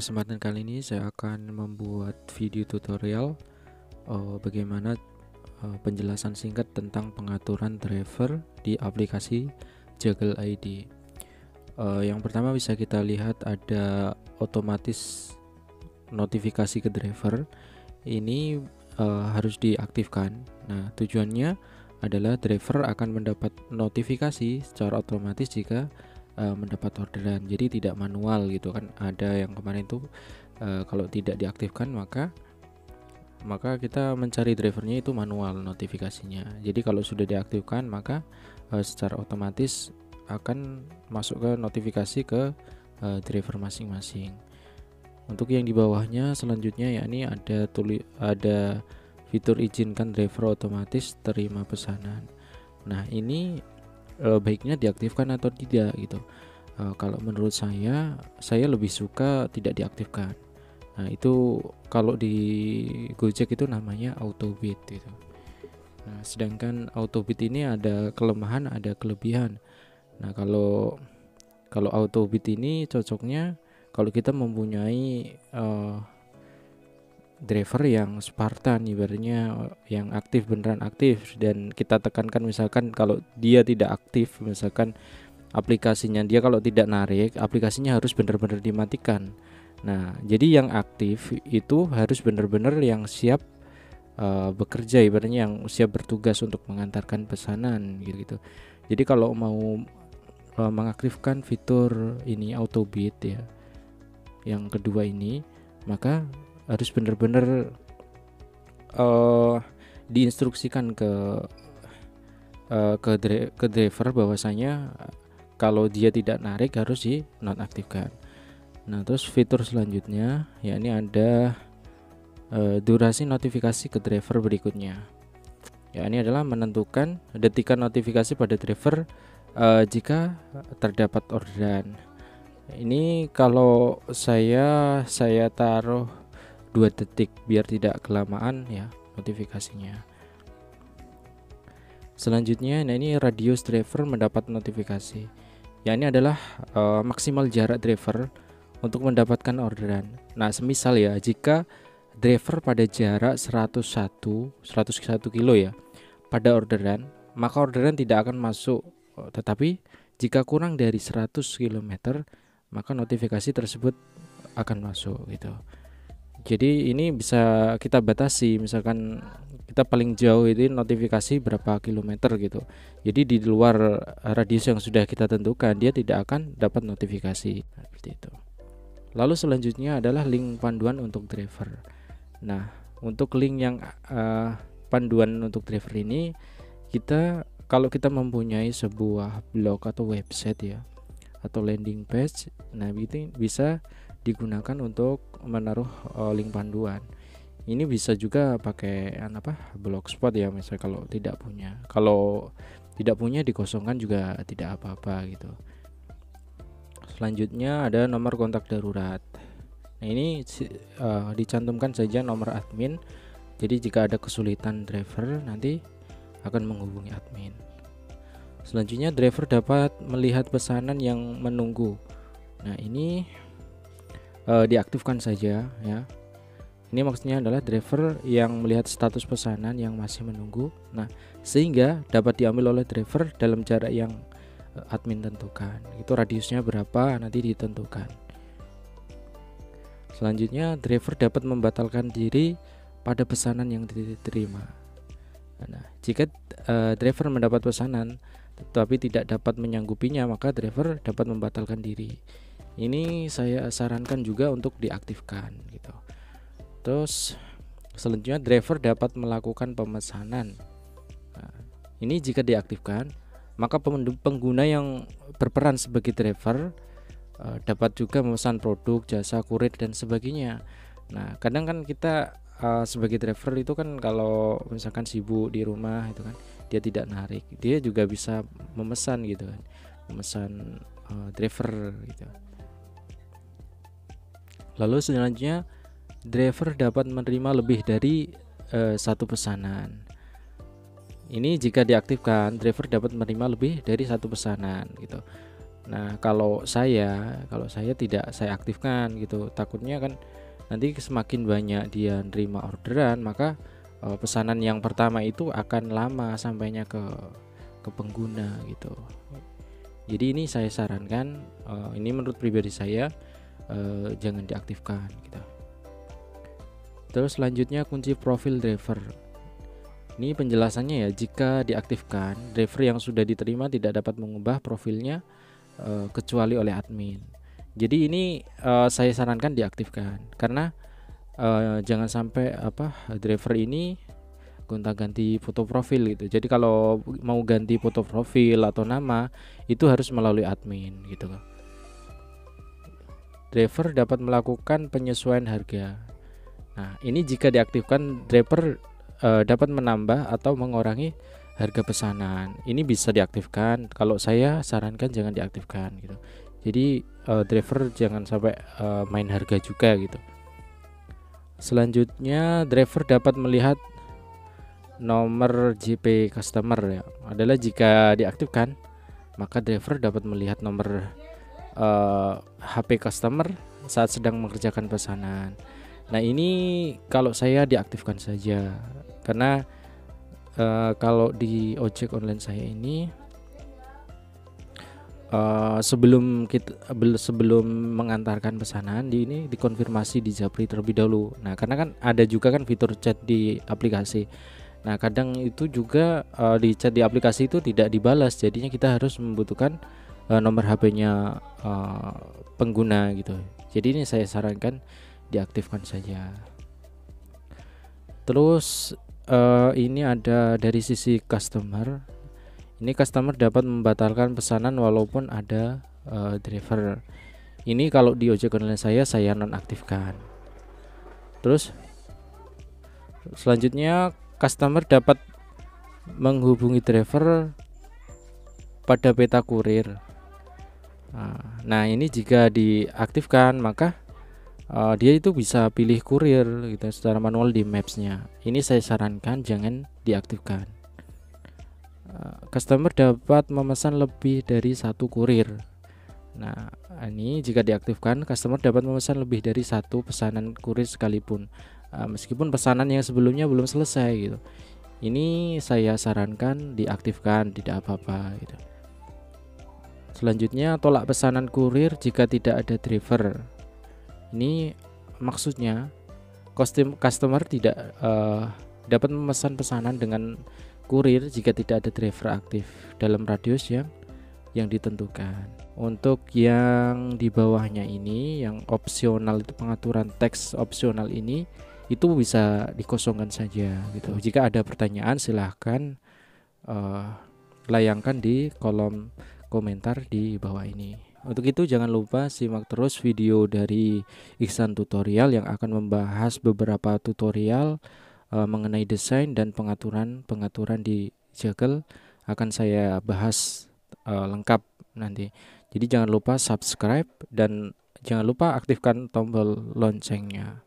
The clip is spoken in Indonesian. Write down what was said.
kesempatan kali ini saya akan membuat video tutorial bagaimana penjelasan singkat tentang pengaturan driver di aplikasi Jagel ID. Yang pertama bisa kita lihat ada otomatis notifikasi ke driver. Ini harus diaktifkan. Nah, tujuannya adalah driver akan mendapat notifikasi secara otomatis jika mendapat orderan, jadi tidak manual gitu kan. Ada yang kemarin tuh kalau tidak diaktifkan maka kita mencari drivernya itu manual notifikasinya. Jadi kalau sudah diaktifkan maka secara otomatis akan masuk ke notifikasi ke driver masing-masing. Untuk yang di bawahnya selanjutnya yakni ada fitur izinkan driver otomatis terima pesanan. Nah, ini baiknya diaktifkan atau tidak gitu. Kalau menurut saya lebih suka tidak diaktifkan. Nah, itu kalau di Gojek itu namanya autobid gitu. Nah, sedangkan autobid ini ada kelemahan, ada kelebihan. Nah, kalau autobid ini cocoknya kalau kita mempunyai driver yang Spartan, ibaratnya yang aktif, beneran aktif, dan kita tekankan misalkan kalau dia tidak aktif, misalkan aplikasinya dia kalau tidak narik, aplikasinya harus benar-benar dimatikan. Nah, jadi yang aktif itu harus benar-benar yang siap bekerja, ibaratnya yang siap bertugas untuk mengantarkan pesanan gitu. Jadi kalau mau mengaktifkan fitur ini autobid ya, yang kedua ini, maka harus benar-benar diinstruksikan ke driver bahwasanya kalau dia tidak narik harus di nonaktifkan. Nah, terus fitur selanjutnya yakni ada durasi notifikasi ke driver berikutnya. Ya, ini adalah menentukan detikan notifikasi pada driver jika terdapat orderan. Ini kalau saya taruh 2 detik biar tidak kelamaan ya notifikasinya. Selanjutnya, nah ini radius driver mendapat notifikasi. Ya, ini adalah maksimal jarak driver untuk mendapatkan orderan. Nah, semisal ya jika driver pada jarak 101 kilo ya pada orderan, maka orderan tidak akan masuk. Tetapi jika kurang dari 100 km, maka notifikasi tersebut akan masuk gitu. Jadi ini bisa kita batasi, misalkan kita paling jauh itu notifikasi berapa kilometer gitu. Jadi di luar radius yang sudah kita tentukan dia tidak akan dapat notifikasi seperti itu. Lalu selanjutnya adalah link panduan untuk driver. Nah, untuk link yang panduan untuk driver ini, kalau kita mempunyai sebuah blog atau website ya, atau landing page, nah itu bisa digunakan untuk menaruh link panduan. Ini bisa juga pakai blogspot ya, misalnya kalau tidak punya. Kalau tidak punya dikosongkan juga tidak apa-apa gitu. Selanjutnya ada nomor kontak darurat. Nah, ini dicantumkan saja nomor admin. Jadi jika ada kesulitan driver nanti akan menghubungi admin. Selanjutnya driver dapat melihat pesanan yang menunggu. Nah, ini diaktifkan saja ya. Ini maksudnya adalah driver yang melihat status pesanan yang masih menunggu. Nah, sehingga dapat diambil oleh driver dalam jarak yang admin tentukan. Itu radiusnya berapa nanti ditentukan. Selanjutnya driver dapat membatalkan diri pada pesanan yang diterima. Nah, jika driver mendapat pesanan tetapi tidak dapat menyanggupinya, maka driver dapat membatalkan diri. Ini saya sarankan juga untuk diaktifkan gitu. Terus selanjutnya driver dapat melakukan pemesanan. Nah, ini jika diaktifkan, maka pengguna yang berperan sebagai driver dapat juga memesan produk, jasa, kurir dan sebagainya. Nah, kadang kan kita sebagai driver itu kan kalau misalkan sibuk di rumah itu kan dia tidak narik, dia juga bisa memesan gitu kan, memesan driver gitu. Lalu selanjutnya driver dapat menerima lebih dari satu pesanan. Ini jika diaktifkan, driver dapat menerima lebih dari satu pesanan gitu. Nah, kalau saya tidak saya aktifkan gitu. Takutnya kan nanti semakin banyak dia nerima orderan, maka pesanan yang pertama itu akan lama sampainya ke pengguna gitu. Jadi ini saya sarankan, ini menurut pribadi saya, jangan diaktifkan gitu. Terus selanjutnya kunci profil driver. Ini penjelasannya ya, jika diaktifkan, driver yang sudah diterima tidak dapat mengubah profilnya kecuali oleh admin. Jadi ini saya sarankan diaktifkan karena jangan sampai driver ini gonta-ganti foto profil gitu. Jadi kalau mau ganti foto profil atau nama itu harus melalui admin gitu. Driver dapat melakukan penyesuaian harga. Nah, ini jika diaktifkan, driver dapat menambah atau mengurangi harga pesanan. Ini bisa diaktifkan. Kalau saya sarankan jangan diaktifkan gitu. Jadi driver jangan sampai main harga juga gitu. Selanjutnya, driver dapat melihat nomor JP customer ya. Adalah jika diaktifkan, maka driver dapat melihat nomor HP customer saat sedang mengerjakan pesanan. Nah, ini kalau saya diaktifkan saja karena kalau di ojek online saya ini sebelum mengantarkan pesanan ini dikonfirmasi di Japri terlebih dahulu. Nah, karena kan ada juga kan fitur chat di aplikasi. Nah, kadang itu juga di chat di aplikasi itu tidak dibalas, jadinya kita harus membutuhkan nomor HP-nya pengguna gitu. Jadi ini saya sarankan diaktifkan saja. Terus ini ada dari sisi customer. Ini customer dapat membatalkan pesanan walaupun ada driver. Ini kalau di ojek online saya nonaktifkan. Terus selanjutnya customer dapat menghubungi driver pada peta kurir. Nah, ini jika diaktifkan maka dia itu bisa pilih kurir gitu secara manual di Maps-nya. Ini saya sarankan jangan diaktifkan. Customer dapat memesan lebih dari satu kurir. Nah, ini jika diaktifkan, customer dapat memesan lebih dari satu pesanan kurir sekalipun, meskipun pesanan yang sebelumnya belum selesai gitu. Ini saya sarankan diaktifkan, tidak apa-apa gitu. Selanjutnya, tolak pesanan kurir jika tidak ada driver. Ini maksudnya customer tidak dapat memesan pesanan dengan kurir jika tidak ada driver aktif dalam radius yang ditentukan. Untuk yang di bawahnya ini, yang opsional itu pengaturan teks opsional ini itu bisa dikosongkan saja gitu. Jika ada pertanyaan silahkan layangkan di kolom komentar di bawah ini. Untuk itu jangan lupa simak terus video dari Iksan Tutorial yang akan membahas beberapa tutorial mengenai desain dan pengaturan di Jagle akan saya bahas lengkap nanti. Jadi jangan lupa subscribe dan jangan lupa aktifkan tombol loncengnya.